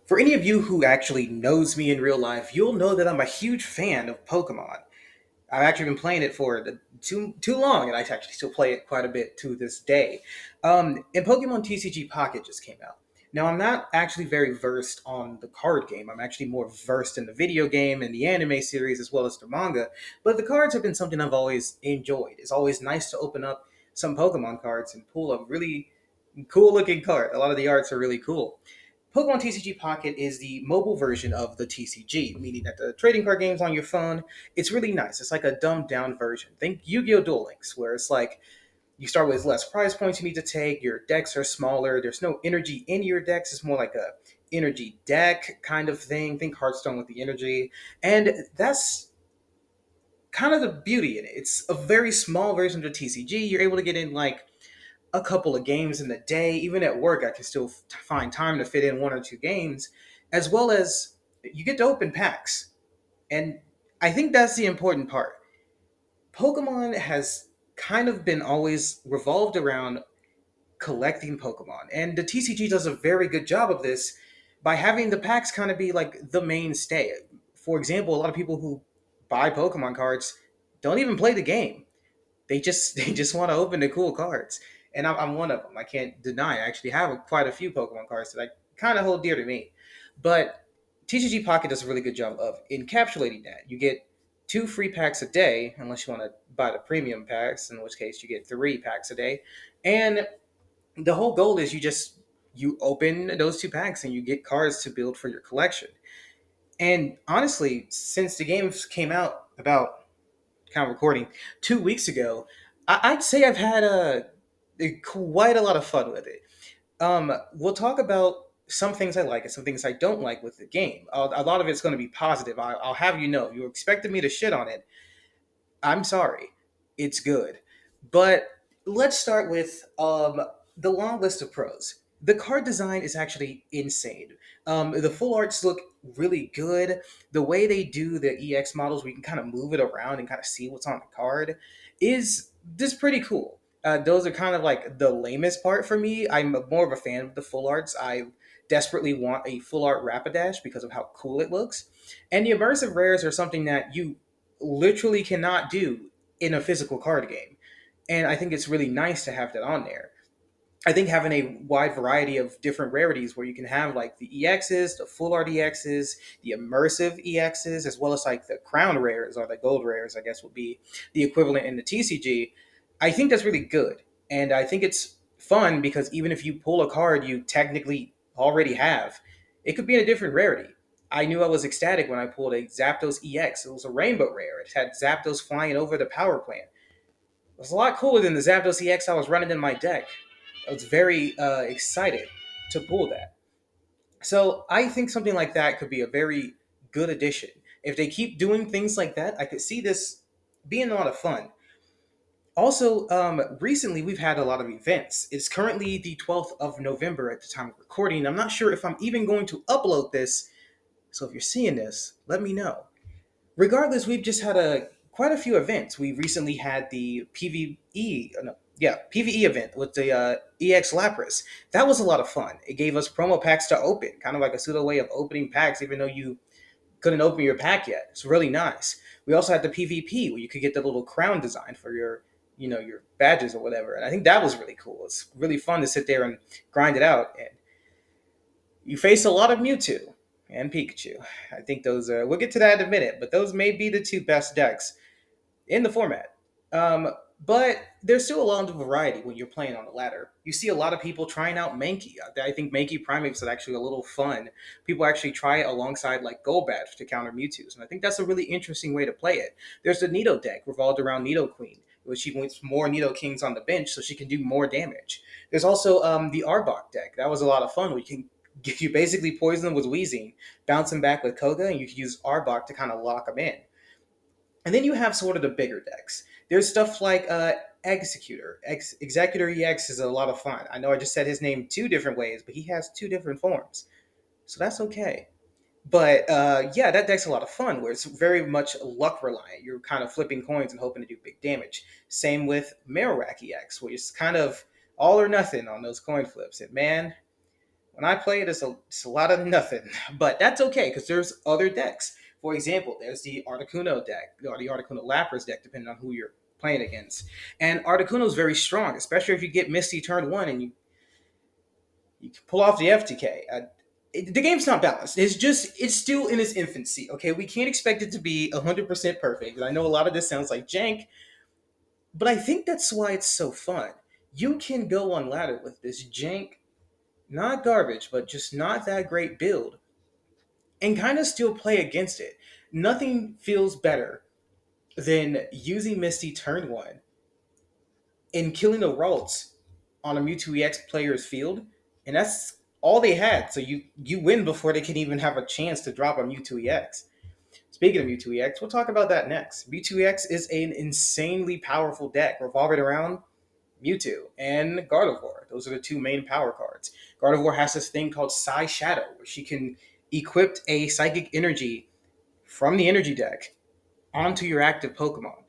For any of you who actually knows me in real life, you'll know that I'm a huge fan of Pokemon. I've actually been playing it for too long, and I actually still play it quite a bit to this day. And Pokemon TCG Pocket just came out. Now, I'm not actually very versed on the card game. I'm actually more versed in the video game and the anime series as well as the manga. But the cards have been something I've always enjoyed. It's always nice to open up some Pokemon cards and pull a really cool looking card. A lot of the arts are really cool. Pokemon TCG Pocket is the mobile version of the TCG, meaning that the trading card game's on your phone. It's really nice. It's like a dumbed down version. Think Yu-Gi-Oh! Duel Links, where it's like you start with less prize points you need to take, your decks are smaller, there's no energy in your decks, it's more like a energy deck kind of thing. Think Hearthstone with the energy. And that's kind of the beauty in it. It's a very small version of the TCG. You're able to get in like a couple of games in the day. Even at work, I can still find time to fit in one or two games, as well as you get to open packs. And I think that's the important part. Pokemon has kind of been always revolved around collecting Pokemon, and the TCG does a very good job of this by having the packs kind of be like the mainstay. For example, a lot of people who buy Pokemon cards don't even play the game. They just want to open the cool cards, and I'm one of them. I can't deny. I actually have quite a few Pokemon cards that I kind of hold dear to me. But TCG Pocket does a really good job of encapsulating that. You get two free packs a day, unless you want to buy the premium packs, in which case you get three packs a day. And the whole goal is you open those two packs and you get cards to build for your collection. And honestly, since the games came out about kind of recording 2 weeks ago, I'd say I've had quite a lot of fun with it. We'll talk about some things I like and some things I don't like with the game. A lot of it's going to be positive. I'll have you know. You expected me to shit on it. I'm sorry. It's good. But let's start with the long list of pros. The card design is actually insane. The full arts look really good. The way they do the EX models, we can kind of move it around and kind of see what's on the card, is just pretty cool. Those are kind of like the lamest part for me. I'm more of a fan of the full arts. I desperately want a full art Rapidash because of how cool it looks. And the immersive rares are something that you literally cannot do in a physical card game. And I think it's really nice to have that on there. I think having a wide variety of different rarities where you can have like the EXs, the full art EXs, the immersive EXs, as well as like the crown rares or the gold rares, I guess would be the equivalent in the TCG. I think that's really good. And I think it's fun because even if you pull a card you technically already have, it could be in a different rarity. I knew I was ecstatic when I pulled a Zapdos EX. It was a rainbow rare. It had Zapdos flying over the power plant. It was a lot cooler than the Zapdos EX I was running in my deck. I was very excited to pull that. So I think something like that could be a very good addition. If they keep doing things like that, I could see this being a lot of fun. Also, recently we've had a lot of events. It's currently the 12th of November at the time of recording. I'm not sure if I'm even going to upload this, so if you're seeing this, let me know. Regardless, we've just had a quite a few events. We recently had the PVE event with the EX Lapras. That was a lot of fun. It gave us promo packs to open, kind of like a pseudo way of opening packs, even though you couldn't open your pack yet. It's really nice. We also had the PvP where you could get the little crown design for your badges or whatever, and I think that was really cool. It's really fun to sit there and grind it out, and you face a lot of Mewtwo and Pikachu. I think those are, we'll get to that in a minute, but those may be the two best decks in the format. Um, but there's still a lot of variety when you're playing on the ladder. You see a lot of people trying out Mankey. I think Mankey Primates is actually a little fun. People actually try it alongside like Golbat to counter Mewtwo's, and I think that's a really interesting way to play it. There's the Nido deck revolved around Nido Queen, which she wants more Nido Kings on the bench so she can do more damage. There's also the Arbok deck. That was a lot of fun. We can you basically poison them with Weezing, bounce them back with Koga, and you can use Arbok to kind of lock them in. And then you have sort of the bigger decks. There's stuff like Executor. Executor EX is a lot of fun. I know I just said his name two different ways, but he has two different forms. So that's okay. But yeah, that deck's a lot of fun where it's very much luck reliant. You're kind of flipping coins and hoping to do big damage. Same with Marowak EX, where it's kind of all or nothing on those coin flips. And man, When I play it, it's a lot of nothing, but that's okay because there's other decks. For example, there's the Articuno deck or the Articuno Lapras deck, depending on who you're playing against. And Articuno is very strong, especially if you get Misty turn one and you can pull off the FTK. The game's not balanced. It's still in its infancy. Okay, we can't expect it to be 100% perfect. And I know a lot of this sounds like jank, but I think that's why it's so fun. You can go on ladder with this jank, not garbage, but just not that great build, and kind of still play against it. Nothing feels better than using Misty turn one and killing a Ralts on a Mewtwo EX player's field, and that's all they had. So you win before they can even have a chance to drop a Mewtwo EX. Speaking of Mewtwo EX, we'll talk about that next. Mewtwo EX is an insanely powerful deck revolving around Mewtwo and Gardevoir. Those are the two main power cards. Gardevoir has this thing called Psy Shadow, where she can equip a psychic energy from the energy deck onto your active Pokemon.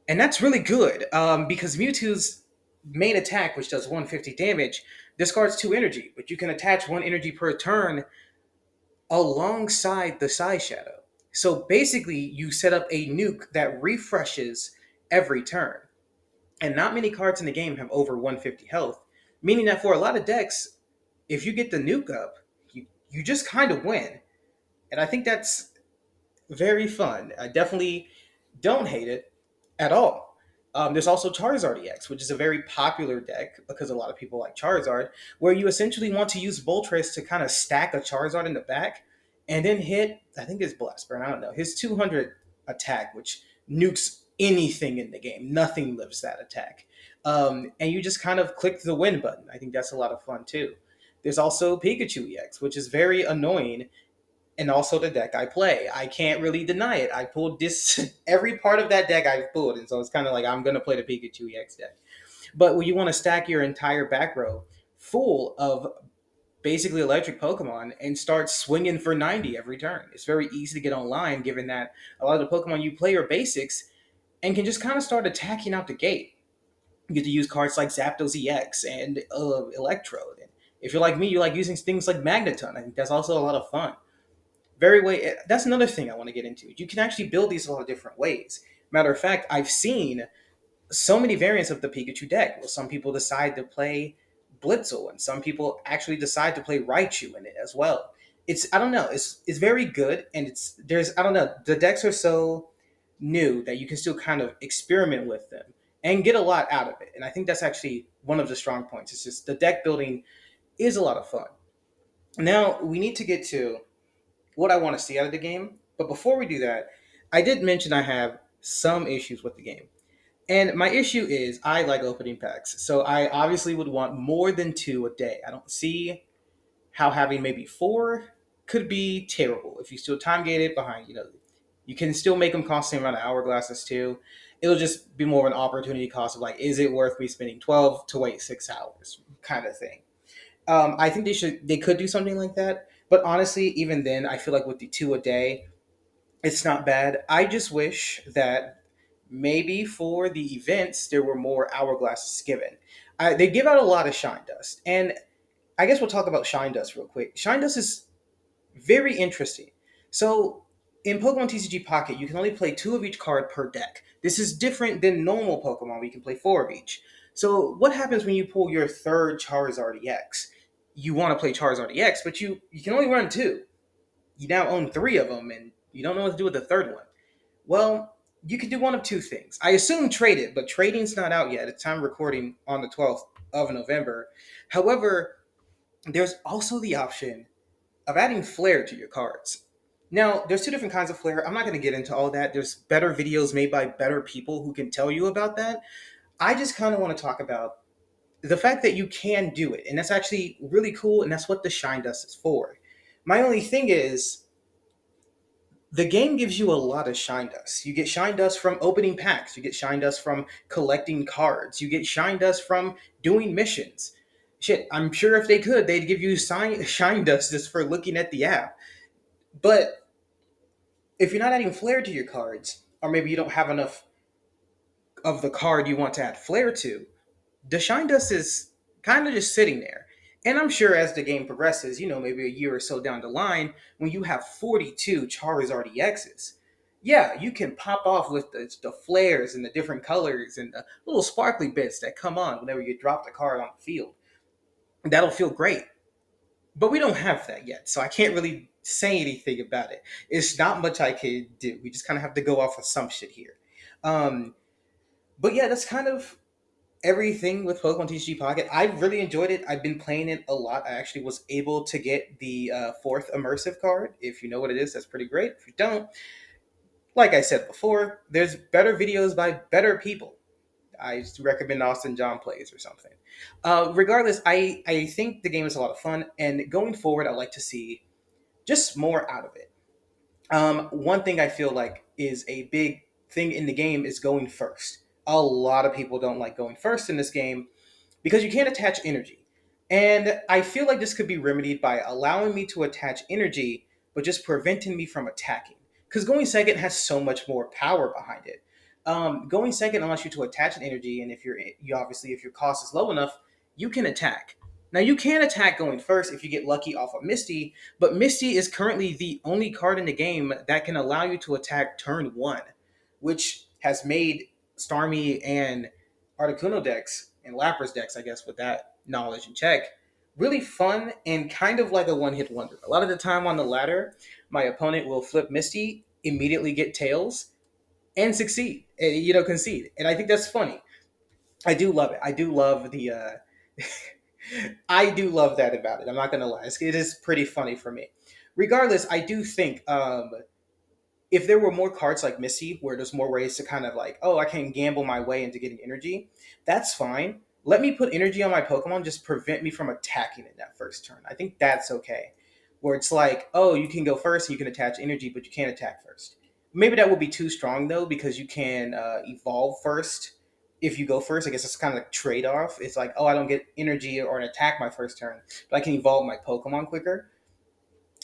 And that's really good because Mewtwo's main attack, which does 150 damage, discards two energy, but you can attach one energy per turn alongside the Psy Shadow. So basically, you set up a nuke that refreshes every turn. And not many cards in the game have over 150 health, meaning that for a lot of decks, if you get the nuke up, you just kind of win. And I think that's very fun. I definitely don't hate it at all. There's also Charizard EX, which is a very popular deck because a lot of people like Charizard, where you essentially want to use Voltres to kind of stack a Charizard in the back and then hit, I think it's Blast Burn, I don't know, his 200 attack, which nukes anything in the game. Nothing lives that attack. And you just kind of click the win button. I think that's a lot of fun too. There's also Pikachu EX, which is very annoying and also the deck I play. I can't really deny it. I pulled this every part of that deck I've pulled, and so it's kind of like I'm gonna play the Pikachu EX deck. But when you want to stack your entire back row full of basically electric Pokemon and start swinging for 90 every turn, it's very easy to get online, given that a lot of the Pokemon you play are basics and can just kind of start attacking out the gate. You get to use cards like Zapdos EX and Electrode. And if you're like me, you like using things like Magneton. I think that's also a lot of fun. Very way. That's another thing I want to get into. You can actually build these a lot of different ways. Matter of fact, I've seen so many variants of the Pikachu deck. Well, some people decide to play Blitzel, and some people actually decide to play Raichu in it as well. It's I don't know. It's very good, and it's there's I don't know. The decks are so new that you can still kind of experiment with them and get a lot out of it. And I think that's actually one of the strong points. It's just the deck building is a lot of fun. Now we need to get to what I want to see out of the game. But before we do that, I did mention I have some issues with the game. And my issue is I like opening packs. So I obviously would want more than two a day. I don't see how having maybe four could be terrible. If you still time gate it behind, you can still make them cost the same amount of hourglasses too. It'll just be more of an opportunity cost of like, is it worth me spending 12 to wait 6 hours kind of thing. I think they could do something like that. But honestly, even then, I feel like with the two a day, it's not bad. I just wish that maybe for the events there were more hourglasses given. They give out a lot of shine dust, and I guess we'll talk about shine dust real quick. Shine dust is very interesting. So in Pokemon TCG Pocket, you can only play two of each card per deck. This is different than normal Pokemon where you can play four of each. So what happens when you pull your third Charizard EX? You want to play Charizard EX, but you can only run two. You now own three of them, and you don't know what to do with the third one. Well, you could do one of two things. I assume trade it, but trading's not out yet. It's time recording on the 12th of November. However, there's also the option of adding flair to your cards. Now, there's two different kinds of flair. I'm not going to get into all that. There's better videos made by better people who can tell you about that. I just kind of want to talk about the fact that you can do it, and that's actually really cool, and that's what the shine dust is for. My only thing is the game gives you a lot of shine dust. You get shine dust from opening packs. You get shine dust from collecting cards. You get shine dust from doing missions. Shit, I'm sure if they could, they'd give you shine dust just for looking at the app. But if you're not adding flair to your cards, or maybe you don't have enough of the card you want to add flair to, the shine dust is kind of just sitting there. And I'm sure as the game progresses, maybe a year or so down the line, when you have 42 Charizard EXs, yeah, you can pop off with the flares and the different colors and the little sparkly bits that come on whenever you drop the card on the field. That'll feel great. But we don't have that yet, so I can't really say anything about it. It's not much I can do. We just kind of have to go off assumption here. Um, but yeah, that's kind of everything with Pokemon TCG Pocket. I really enjoyed it. I've been playing it a lot. I actually was able to get the fourth immersive card. If you know what it is, that's pretty great. If you don't, like I said before, there's better videos by better people. I just recommend Austin John Plays or something. Regardless, I think the game is a lot of fun, and going forward, I'd like to see just more out of it. One thing I feel like is a big thing in the game is going first. A lot of people don't like going first in this game because you can't attach energy. And I feel like this could be remedied by allowing me to attach energy, but just preventing me from attacking. Because going second has so much more power behind it. Going second allows you to attach an energy, and you obviously if your cost is low enough, you can attack. Now you can attack going first if you get lucky off of Misty, but Misty is currently the only card in the game that can allow you to attack turn one, which has made Starmie and Articuno decks and Lapras decks, I guess, with that knowledge and check, really fun and kind of like a one hit wonder. A lot of the time on the ladder, my opponent will flip Misty, immediately get tails, and succeed, concede. And I think that's funny. I do love it. I do love the. I do love that about it. I'm not gonna lie. It is pretty funny for me. Regardless, I do think if there were more cards like Missy, where there's more ways to kind of like, oh, I can gamble my way into getting energy, that's fine. Let me put energy on my Pokemon, just prevent me from attacking in that first turn. I think that's okay. Where it's like, oh, you can go first and you can attach energy, but you can't attack first. Maybe that will be too strong though, because you can evolve first. If you go first, I guess it's kind of like trade off. It's like, oh, I don't get energy or an attack my first turn, but I can evolve my Pokemon quicker.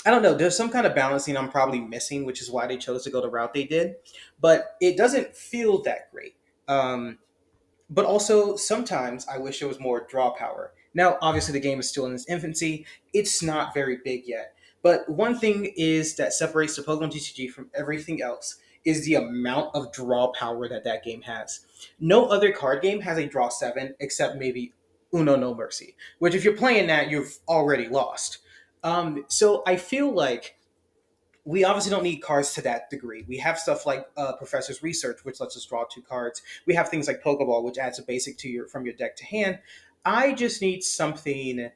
I don't know. There's some kind of balancing I'm probably missing, which is why they chose to go the route they did. But it doesn't feel that great. But also, sometimes I wish there was more draw power. Now, obviously, the game is still in its infancy. It's not very big yet. But one thing is that separates the Pokemon TCG from everything else is the amount of draw power that that game has. No other card game has a draw 7 except maybe Uno No Mercy, which if you're playing that, you've already lost. So I feel like we obviously don't need cards to that degree. We have stuff like Professor's Research, which lets us draw two cards. We have things like Pokeball, which adds a basic to your from your deck to hand. I just need something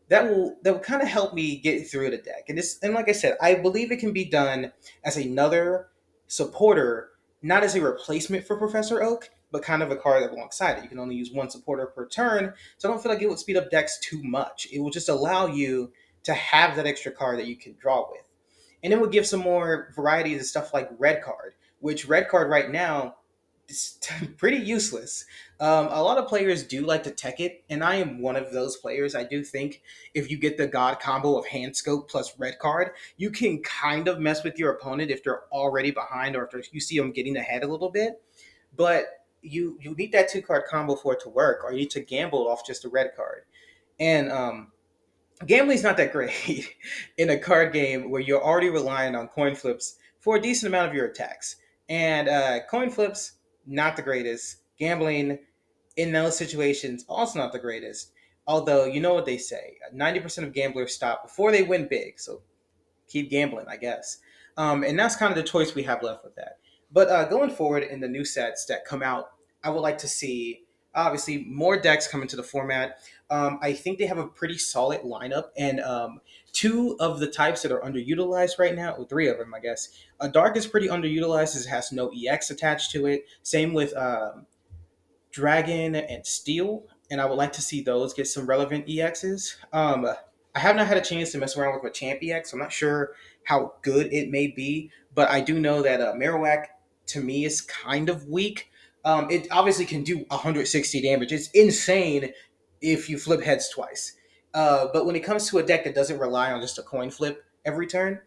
that will kind of help me get through the deck. And like I said, I believe it can be done as another supporter, not as a replacement for Professor Oak, but kind of a card alongside it. You can only use one supporter per turn, so I don't feel like it would speed up decks too much. It will just allow you to have that extra card that you can draw with, and it would give some more variety to stuff like red card, which red card right now is pretty useless. A lot of players do like to tech it, and I am one of those players. I do think if you get the god combo of hand scope plus red card, you can kind of mess with your opponent if they're already behind or if you see them getting ahead a little bit. But you need that two card combo for it to work, or you need to gamble off just a red card. And gambling's not that great in a card game where you're already relying on coin flips for a decent amount of your attacks. And coin flips, not the greatest. Gambling in those situations, also not the greatest. Although, you know what they say 90% of gamblers stop before they win big. So keep gambling, I guess. And that's kind of the choice we have left with that. But going forward in the new sets that come out, I would like to see obviously more decks come into the format. I think they have a pretty solid lineup, and two of the types that are underutilized right now, or three of them, I guess. Dark is pretty underutilized as it has no EX attached to it. Same with Dragon and Steel, and I would like to see those get some relevant EXs. I have not had a chance to mess around with my Champ EX, so I'm not sure how good it may be, but I do know that Marowak to me is kind of weak. It obviously can do 160 damage. It's insane if you flip heads twice. But when it comes to a deck that doesn't rely on just a coin flip every turn,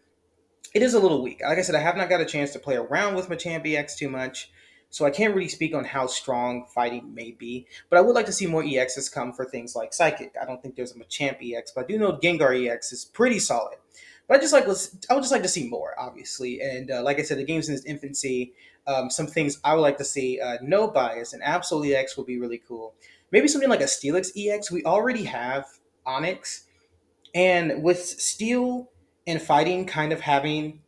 it is a little weak. Like I said, I have not got a chance to play around with my Champ EX too much. So I can't really speak on how strong fighting may be, but I would like to see more EXs come for things like Psychic. I don't think there's a Machamp EX, but I do know Gengar EX is pretty solid. But I would just like to see more, obviously. And like I said, the game's in its infancy. Some things I would like to see. No bias, an Absol EX would be really cool. Maybe something like a Steelix EX. We already have Onyx, and with Steel and fighting kind of having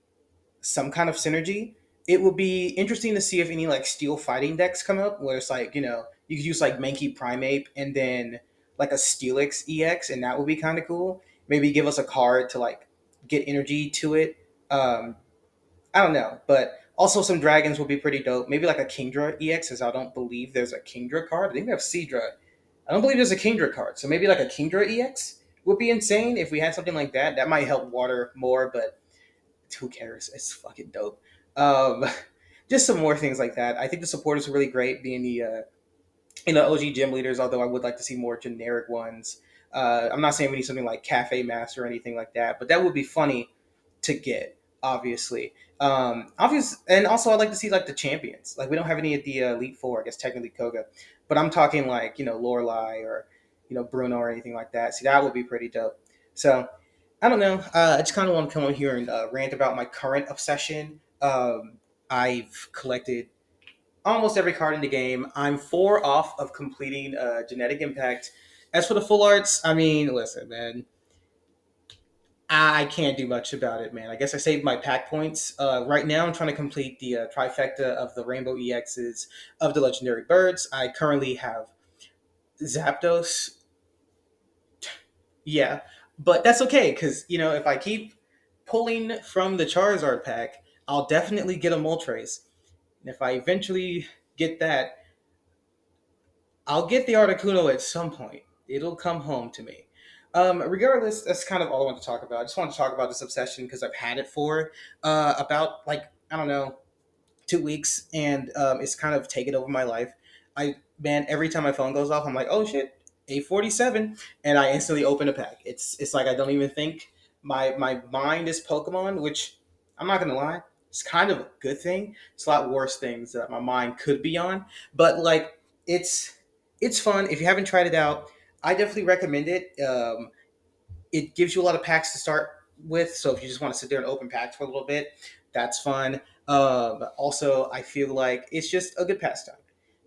some kind of synergy, it will be interesting to see if any like Steel fighting decks come up where it's like, you could use like Mankey Primeape and then like a Steelix EX, and that would be kind of cool. Maybe give us a card to like get energy to it. Um, I don't know, but also some dragons would be pretty dope. Maybe like a Kingdra EX, as I don't believe there's a Kingdra card. I think we have Seadra. I don't believe there's a Kingdra card, so maybe like a Kingdra EX would be insane if we had something like that. That might help water more, but who cares? It's fucking dope. Um, just some more things like that. I think the supporters are really great, being the OG gym leaders. Although I would like to see more generic ones. I'm not saying we need something like Cafe Master or anything like that, but that would be funny to get. Obviously, and also I'd like to see like the champions. Like we don't have any at the Elite Four. I guess technically Koga, but I'm talking like Lorelai or Bruno or anything like that. See, that would be pretty dope. So I don't know. I just kind of want to come on here and rant about my current obsession. I've collected almost every card in the game. I'm four off of completing Genetic Impact. As for the full arts, I mean, listen, man, I can't do much about it, man. I guess I saved my pack points. Right now, I'm trying to complete the trifecta of the Rainbow EXs of the Legendary Birds. I currently have Zapdos. Yeah, but that's okay because if I keep pulling from the Charizard pack, I'll definitely get a Moltres. And if I eventually get that, I'll get the Articuno at some point. It'll come home to me. Regardless, that's kind of all I want to talk about. I just want to talk about this obsession because I've had it for about like I don't know 2 weeks, and it's kind of taken over my life. Man, every time my phone goes off, I'm like, oh shit, 8:47, and I instantly open a pack. It's like I don't even think. My mind is Pokemon, which I'm not gonna lie, it's kind of a good thing. It's a lot worse things that my mind could be on, but like it's it's fun. If you haven't tried it out, I definitely recommend it. It gives you a lot of packs to start with. So if you just want to sit there and open packs for a little bit, that's fun. Also, I feel like it's just a good pastime.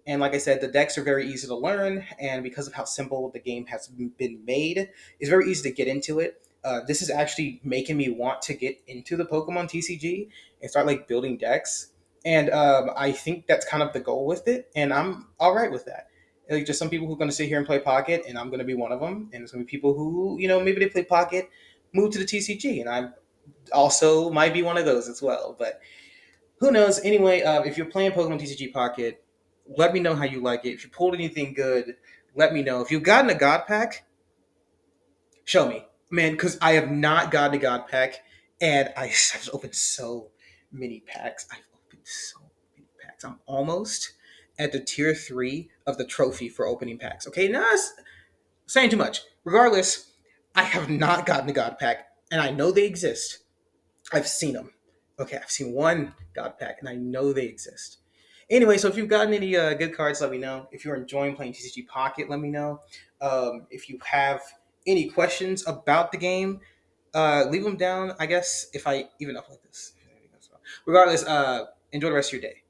And like I said, the decks are very easy to learn, and because of how simple the game has been made, it's very easy to get into it. This is actually making me want to get into the Pokemon TCG and start like building decks. And I think that's kind of the goal with it, and I'm all right with that. Like just some people who are going to sit here and play Pocket, and I'm going to be one of them. And there's going to be people who, maybe they play Pocket, move to the TCG, and I also might be one of those as well. But who knows? Anyway, if you're playing Pokemon TCG Pocket, let me know how you like it. If you pulled anything good, let me know. If you've gotten a God Pack, show me, man, because I have not gotten a God Pack, and I've opened so many packs. I've opened so many packs. I'm almost at the tier 3 of the trophy for opening packs. Okay, now that's saying too much. Regardless, I have not gotten a God Pack, and I know they exist. I've seen them. Okay, I've seen one God Pack, and I know they exist. Anyway, so if you've gotten any good cards, let me know. If you're enjoying playing TCG Pocket, let me know. If you have any questions about the game, leave them down. I guess if I even upload this. Regardless, enjoy the rest of your day.